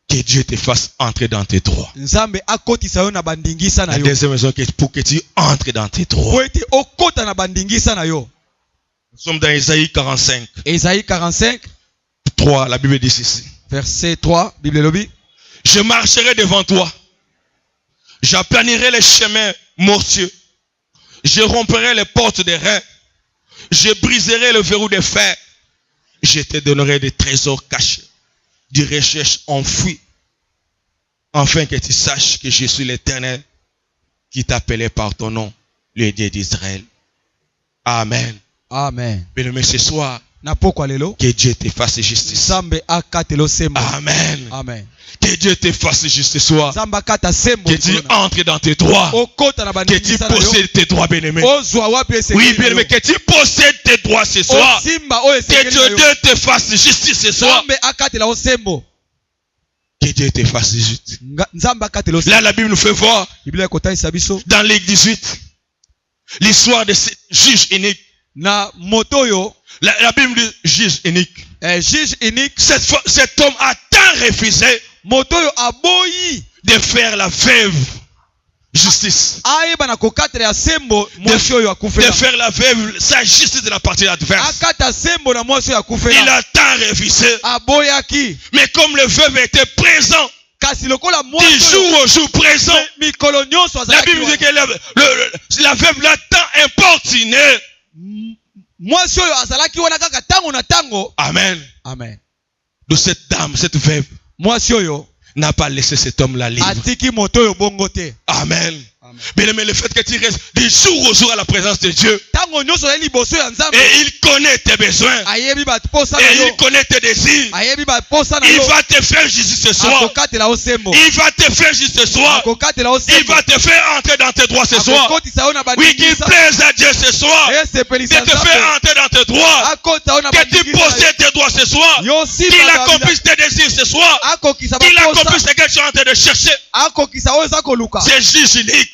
que Dieu te fasse entrer dans tes droits. Nzambe akotisa yo na bandingisa na La yo. deuxième raison, pour que tu entres dans tes droits. Po ete okota na bandingisa na yo. Nous sommes dans Isaïe 45, Esaïe 45, 3. La Bible dit ceci. verset 3, Bible lobi. Je marcherai devant toi. J'aplanirai les chemins mortueux. Je romprai les portes des reins. Je briserai le verrou de fer. Je te donnerai des trésors cachés, des recherches enfouies, afin que tu saches que je suis l'Éternel qui t'appelait par ton nom, le Dieu d'Israël. Amen. Amen. Bien-aimé, ce soir, Na pokwa lelo. que Dieu te fasse justice. Nzambe akatelo sembo. Amen. Amen. Que Dieu te fasse justice ce soir. Nzambe akata sembo. Que tu entres dans tes droits. Okota na Que tu bandingisa na yo. possèdes tes droits, bien-aimé. Ozwa wapi ese. Oui, bien-aimé, que tu possèdes tes droits ce soir. Simba o ese. Que Dieu te fasse justice ce soir. Nzambe akatela o sembo. Que Dieu te fasse juste. Nzamba katelo. Là, la Bible nous fait voir Biblia kotaisa biso dans Luc 18 l'histoire de ce juge unique. na motoyo. La Bible dit juge unique. Juge unique. Cet homme a tant refusé Motoyo aboyi de faire la veuve justice. Ayeba na kokatela ya sembo mwasi oyo De akufela. faire la veuve sa justice de la partie adverse. Akata sembo na mwasi oyo Il akufela. a tant refusé. Aboyaki. Mais comme le veuve était présent, Kasi lokola du mwasi jour au jour présent, mikolo nyonso la azalaki. Bible dit que la veuve l'a tant importuné. Mwasi oyo azalaki wana kaka tango na tango. Amen. Amen. De cette dame, cette veuve, Mwasi oyo n'a pas laissé cet homme-là libre. atiki motoyo bongo te. Amen. Amen. Bien aimé, le fait que tu restes du jour au jour à la présence de Dieu, Tango nyonso ya liboso ya Nzambe. et il connaît tes besoins, Ayebi ba posa na et il yo. connaît tes désirs, Ayebi ba posa na il yo. va te faire justice ce soir. Akokatela o sembo. Il va te faire justice ce soir. Akokatela o Il sembo. va te faire entrer dans tes droits ce soir. Akokotisa yo na Oui, qu'il bandingisa. plaise à Dieu ce soir. Ese De pelisa te faire Nzambe. entrer dans tes droits. Akota yo na Que tu bandingisa. possèdes tes droits ce soir. Yo simba Qu'il na accomplisse tes désirs ce soir. akokisa ba Qu'il posa. accomplisse ce que tu es en train de chercher. Akokisa oyo za koluka. C'est juste unique.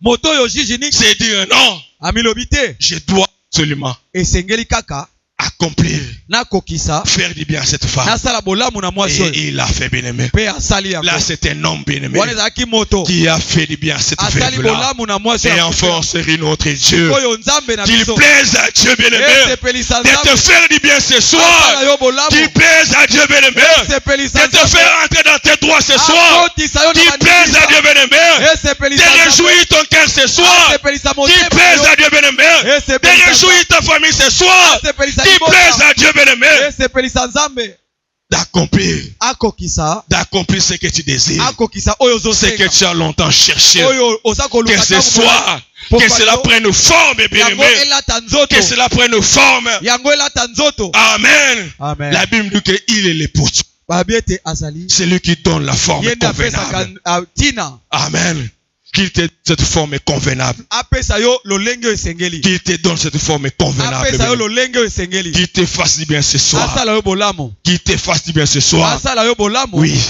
Moto yo juge unique. C'est dire non. Amilobi te. Je dois absolument Esengeli kaka accomplir, na kokisa faire du bien à cette femme. nasala bolamu na mwasi oyo. Et il a fait bien aimé. Pe asali yango. Là, c'est un homme bien aimé Wana ezalaki moto. qui a fait du bien à cette Asali veuve-là. bolamu na mwasi Et oyo. enfin, on série notre Dieu. Oyo Nzambe na Qu'il biso. plaise à Dieu bien aimé Ese pelisa de te Nzambe. faire du bien ce Asala soir. yo bolamu. Qu'il plaise à Dieu bien aimé Ese de pelisa te faire entrer dans tes droits ce soir. Akotisa yo na Qu'il plaise à Dieu bandingisa. bien aimé Ese de pelisa Nzambe. réjouir ton cœur ce soir. Ese pelisa Qu'il motema plaise yo. à Dieu bien aimé Ese de pelisa réjouir ta famille ce soir. Ese pelisa Qu'il libosa. plaise à Dieu bien aimé Ese pelisa Nzambe. d'accomplir ce que tu désires. Akokisa oyo Ce que zosenga. tu as longtemps cherché. Oyo oza koluka Que ce tango soit, Pourquoi que cela non? prenne forme, bien yango aimé. elata nzoto. Que cela prenne forme. Yango elata nzoto. Amen. Amen. La Bible dit qu'il est l'époux. Babi ete azali. C'est lui qui donne la forme Yende apesaka convenable. tina. Amen. Qu'il te cette forme est convenable. Apesa yo lolenge oyo esengeli. Qu'il te donne cette forme est convenable. Apesa yo bien-aimé. lolenge oyo esengeli. Qu'il te fasse du bien ce soir. Asala yo bolamu. Qu'il te fasse du bien ce soir. Asala yo bolamu. Oui.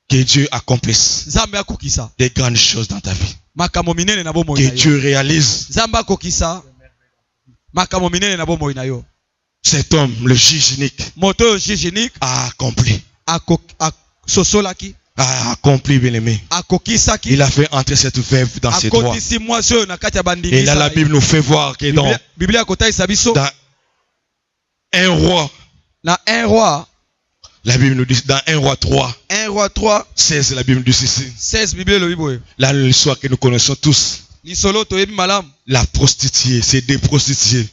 Que Dieu accomplisse Nzambe akokisa. des grandes choses dans ta vie. Makambo minene na bomoi Que na yo. Dieu réalise. Nzambe akokisa. Makambo minene na bomoi na yo. Cet homme, le juge unique, Moto oyo juge unique a accompli. sosolaki. A accompli, bien aimé. Akokisaki. Il a fait entrer cette veuve dans ses droits. Akotisi mwasi oyo na kati ya bandingisa. Et là, la Bible nous fait voir que dans Biblia akotaisa biso. un roi, Na 1 roi. la Bible nous dit, dans 1 roi 3, 1 roi 3. 16, la Bible nous dit ceci. 16 Biblia elobi boye. Là, l'histoire que nous connaissons tous. Lisolo toyebi malamu. La prostituée, c'est des prostituées.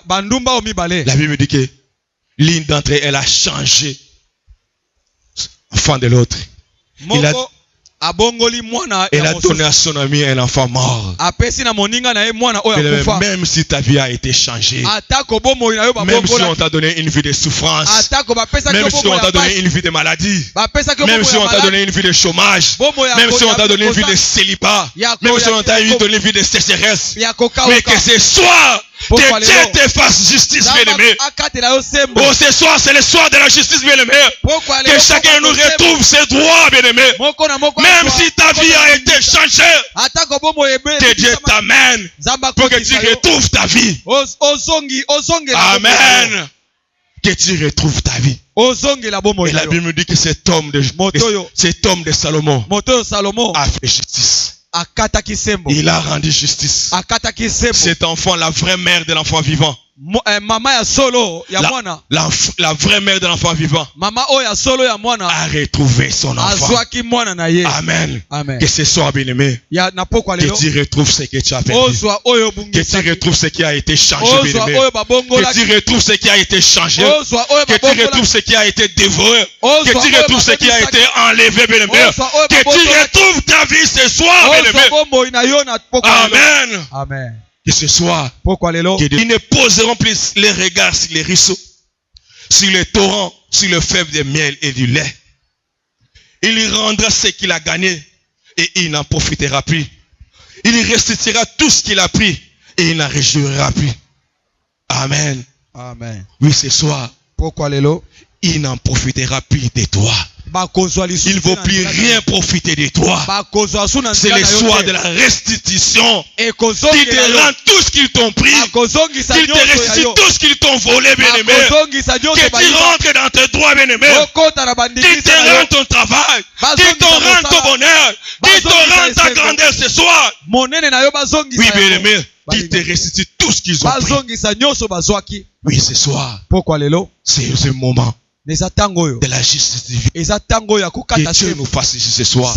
Bandumba o mibale. La Bible dit que l'une d'entre elles, elle a changé enfant de l'autre. Moko abongoli mwana Elle ya a donné à son ami un enfant mort. apesi na moninga na ye mwana oyo akufa. Même si ta vie a été changée, Atako bomoi na yo même si on babongola. t'a donné une vie de souffrance, Atako bapesa même ko si on bomoi t'a ya donné pasi. une vie de maladie, Bapesa ko même si on bomoi t'a ya donné maladi. une vie de chômage, Bomoi ya même si on t'a donné une vie de kosa. célibat, Ya même ko- si on ya- t'a ya- donné une vie de sécheresse, Ya koka mais oka. que ce soir, Pourquoi que Dieu les te fasse justice, bien-aimé. Akatela yo sembo. Oh, ce soir, c'est le soir de la justice, bien-aimé. Pourquoi les Que chacun nous retrouve ses droits, bien-aimé. Moko na moko. Même si ta vie a été changée, Atako bomoi ebe. que Dieu t'amène Zamba pour que tu retrouves ta vie. Ozongi. Amen. Que tu retrouves ta vie. Ozongi la bomoi. Et la Bible dit que cet homme de Salomon Moto Salomo. a fait justice. Akataki sembo. Il a rendu justice. Akataki sembo. Cet enfant, la vraie mère de l'enfant vivant. Mama ya solo ya mwana. La vraie mère de l'enfant vivant Mama oyo ya solo ya mwana. a retrouvé son enfant. Azwaki mwana na ye. Amen. Amen. Que ce soit bien-aimé. Ya na pokwa Que lelo. tu retrouves ce que tu as perdu. Ozwa oyo Que bungisa. tu retrouves ce qui a été changé, Ozwa bien-aimé. oyo babongola. Que tu retrouves ce qui a été changé. Ozwa oyo Que tu babongola. retrouves ce qui a été dévoré. Ozwa Que tu oyo retrouves ce qui a été enlevé, bien-aimé. Ozwa oyo Que tu babongola. retrouves ta vie ce soir, bien-aimé. Ozwa bomoi na yo na pokwa lelo. Amen. Amen. Que ce soir, Pokwa lelo. ils ne poseront plus les regards sur les ruisseaux, sur les torrents, sur le fleuve de miel et du lait. Il y rendra ce qu'il a gagné et il n'en profitera plus. Il y restituera tout ce qu'il a pris et il n'en réjouira plus. Amen. Amen. Oui, ce soir, Pokwa lelo. il n'en profitera plus de toi. Il ne vaut plus rien profiter de toi. C'est le soir de la restitution. Qu'ils te rendent tout ce qu'ils t'ont pris. Qu'ils te restituent tout ce qu'ils t'ont volé, bien-aimé. Que tu rentres dans tes droits, bien-aimé. Qu'ils te rendent ton travail. Qu'ils te rendent ton bonheur. Qu'ils te rendent ta grandeur ce soir. Oui, bien-aimé. Qu'ils te restituent tout ce qu'ils ont pris. Oui, ce soir. C'est ce moment de la justice divine. Que Dieu nous fasse ici ce soir.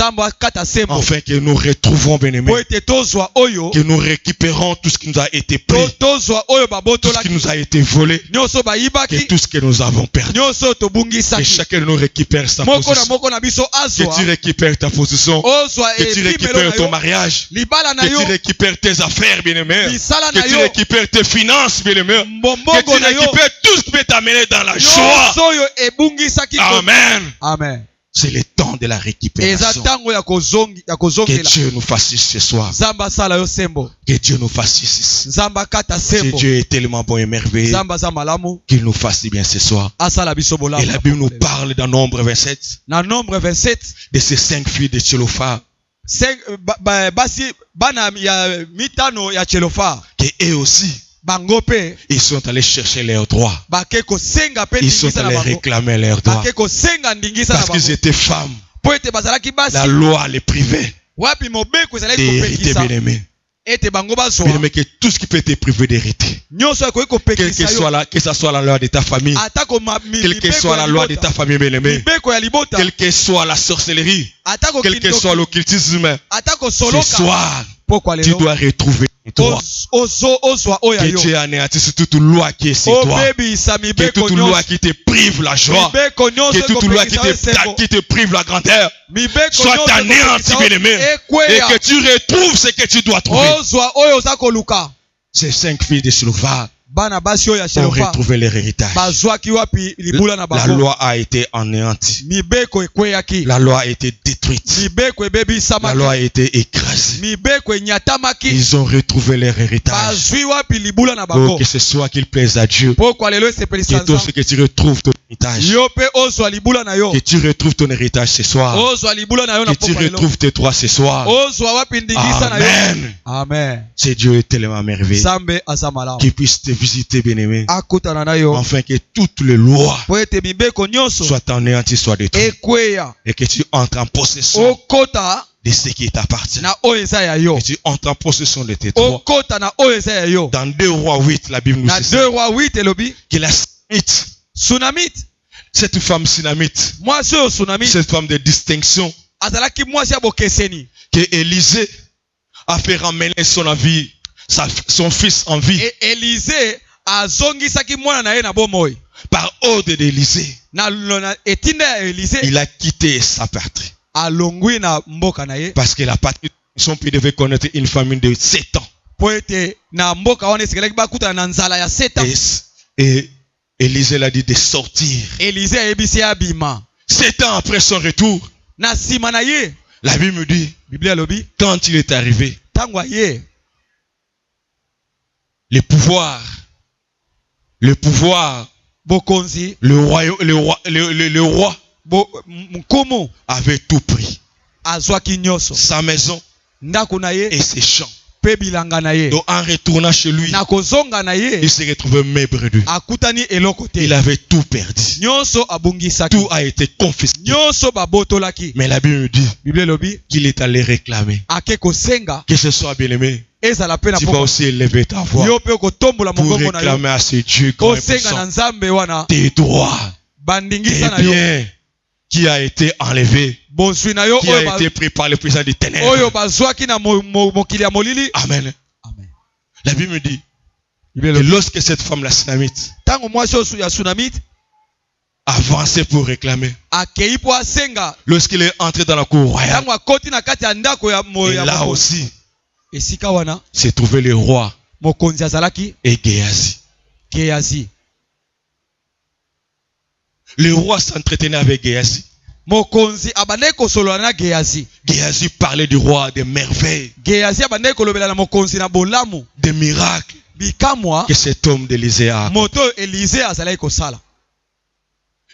Enfin que nous retrouvons, bien-aimés. Que nous récupérons tout ce qui nous a été pris. Tout ce qui nous a été volé. Que tout ce que nous avons perdu. Que chacun de nous récupère sa position. Que tu récupères ta position. Que tu récupères ton mariage. Que tu récupères tes affaires, bien-aimés. Que tu récupères tes finances, bien-aimés. Que tu récupères tout ce qui peut t'amener dans la joie. Amen. Amen. C'est le temps de la récupération. Que Dieu nous fasse ce soir. Que Dieu nous fasse ici. Que Dieu est tellement bon et merveilleux qu'il nous fasse bien ce soir. Et la Bible nous parle dans Nombre 27 de ces 5 filles de Tchélophar. Que eux aussi, ils sont allés chercher leurs droits. Ils sont allés réclamer leurs droits. Parce qu'ils étaient femmes. La loi les privait d'hériter, bien-aimé. Bien-aimé, que tout ce qui peut te priver d'hériter, que ce soit la loi de ta famille, quelle que soit la loi de ta famille, bien-aimé, quelle que soit la sorcellerie, quel que soit l'occultisme, ce soir, tu dois retrouver toi. Que tu anéantisses toute loi qui est sur toi. Que toute loi qui te prive la joie. Que toute loi qui te prive la grandeur soit anéantie, bien-aimé. Et que tu retrouves ce que tu dois trouver. Ces 5 filles de Tchélophar ont retrouvé leur héritage. La loi a été anéantie. La loi a été détruite. La loi a été écrasée. Ils ont retrouvé leur héritage. Oh, que ce soit qu'il plaise à Dieu. Que tout ce que tu retrouves ton héritage. Que tu retrouves ton héritage ce soir. Que tu retrouves tes droits ce soir. Amen. Amen. C'est Dieu est tellement merveilleux. Qu'il puisse te visiter, bien-aimé. Afin que toutes les lois soient anéanties, soient détruites. Et que tu entres en possession de ce qui t'appartient. Que tu entres en possession de tes droits. Dans 2 Rois 8, la Bible nous dit que la Sunamite, cette femme Sunamite, cette femme de distinction, que Élisée a fait ramener son fils en vie. Et Élisée par ordre d'Élisée, il a quitté sa patrie. Parce que la patrie, son pays devait connaître une famine de 7 ans. Et Élisée l'a dit de sortir. 7 ans après son retour, la Bible me dit, quand il est arrivé, le pouvoir, le roi avait tout pris. Sa maison et ses champs. Donc en retournant chez lui, il s'est retrouvé mébredeux. Il avait tout perdu. Tout a été confisqué. Mais la Bible dit qu'il est allé réclamer. Que ce soit bien aimé. Tu vas aussi élever ta voix pour réclamer à ce Dieu tes droits, tes biens qui a été enlevé, qui a été pris par le puissant des ténèbres. Amen. La Bible me dit que lorsque cette femme, la Sunamite, avançait pour réclamer, lorsqu'il est entré dans la cour royale, et là aussi s'est trouvé le roi et Géasi. Le roi s'entretenait avec Géasi. Géasi parlait du roi des merveilles, des miracles que cet homme d'Élysée a.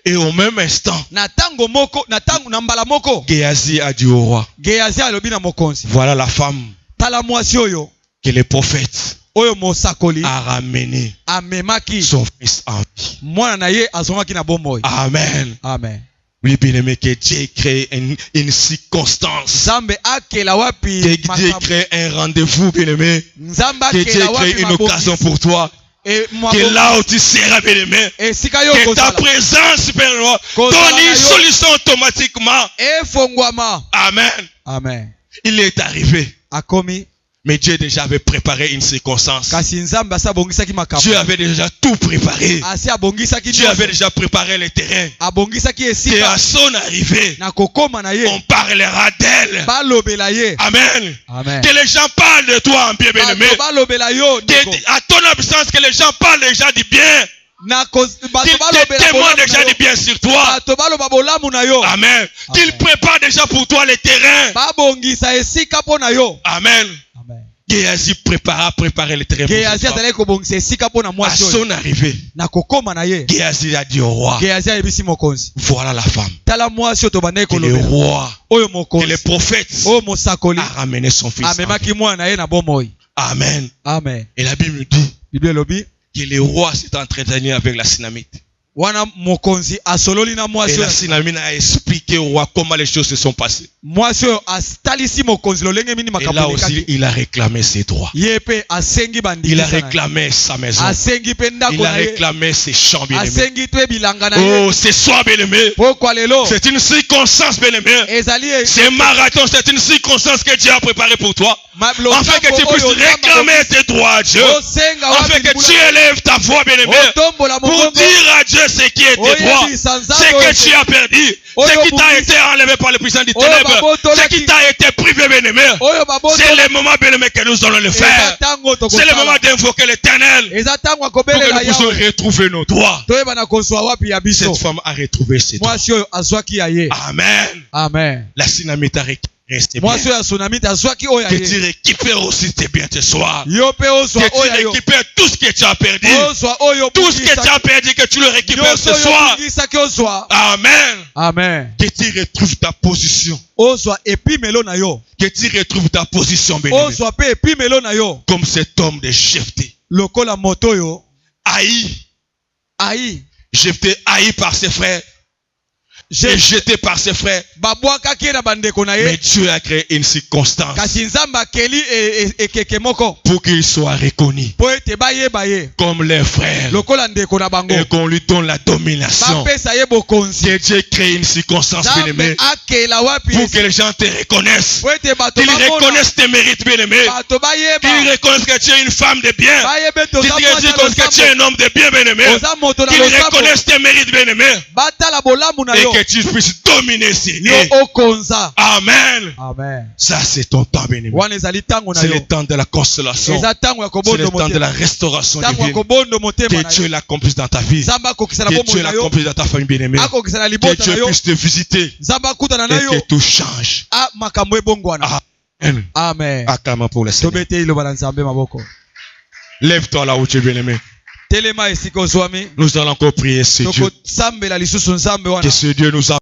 Et au même instant, na tango moko na tango na mbala moko Géasi a dit au roi, Géasi alobi na mokonzi, voilà la femme tala mwasi oyo que le prophète oyo mosakoli a ramené amemaki son fils en vie. mwana na ye azongaki na bomoi. Amen. Amen. Oui, bien aimé, que Dieu crée une circonstance. Nzambe akela wapi Que Dieu crée un rendez-vous, bien aimé. Nzambe Que Dieu akela wapi crée une occasion pour toi. Que là où tu seras, bien aimé, que ta présence, bien aimé, donne une solution automatiquement. Amen. Amen. Il est arrivé. Akomi. Mais Dieu déjà avait préparé une circonstance. Dieu avait déjà tout préparé. Dieu avait déjà préparé le terrain. Et à son arrivée, on parlera d'elle. Amen. Amen. Que les gens parlent de toi en bien, bien-aimé. À ton absence, que les gens parlent déjà du bien. Qu'ils témoignent déjà du bien sur toi. Amen. Qu'ils préparent déjà pour toi le terrain. Amen. Géasi préparait le terrain. À son arrivée, Géasi a dit au roi, voilà la femme. Que le roi, que le prophète a ramené son fils. Amen. Amen. Et la Bible dit que le roi s'est entretenu avec la Sunamite. Et la Sunamite a expliqué au roi comment les choses se sont passées. Et là aussi, il a réclamé ses droits. Il a réclamé sa maison. Il a réclamé ses champs, bien-aimés. Oh, ce soir, bien-aimé, c'est une circonstance, bien-aimé. C'est un marathon, c'est une circonstance que Dieu a préparée pour toi. Afin que tu puisses réclamer tes droits à Dieu. Afin que tu élèves ta voix, bien-aimé. Pour dire à Dieu ce qui est tes droits. Ce que tu as perdu. Ce qui t'a été enlevé par le puissant du ténèbre. Ce qui t'a été privé, bien-aimé. C'est le moment, bien-aimé, que nous allons le faire. C'est le moment d'invoquer l'Éternel. Pour que nous puissions retrouver nos droits. Cette femme a retrouvé ses droits. Amen. Amen. La Sunamite a réclamé. Que tu récupères aussi tes biens ce soir. Que tu récupères tout ce que tu as perdu. Tout ce que tu as perdu, que tu le récupères ce soir. Amen. Amen. Que tu retrouves ta position. Que tu retrouves ta position, bien-aimé. Comme cet homme de Jephthé. Haï. Jephthé haï par ses frères. Et jeté par ses frères. Mais Dieu a créé une circonstance pour qu'il soit reconnu comme les frères et qu'on lui donne la domination. Que Dieu crée une circonstance, bien-aimé, pour que les gens te reconnaissent, qu'ils reconnaissent tes mérites, bien-aimé, qu'ils reconnaissent que tu es une femme de bien, qu'ils reconnaissent que tu es un homme de bien, bien-aimé, qu'ils reconnaissent tes mérites, bien-aimé, et que tu puisses dominer ces lieux. Amen. Amen. Ça, c'est ton temps, bien-aimé. C'est le temps de la consolation. C'est le temps de la restauration divine. Que Dieu l'accomplisse dans ta vie. Que Dieu l'accomplisse dans ta famille, bien-aimée. Que Dieu puisse te visiter. Et que tout change. Amen. Amen. Acclamons pour le Seigneur. Lève-toi là où tu es, bien-aimé. Nous allons encore prier ce Dieu. Que ce Dieu nous a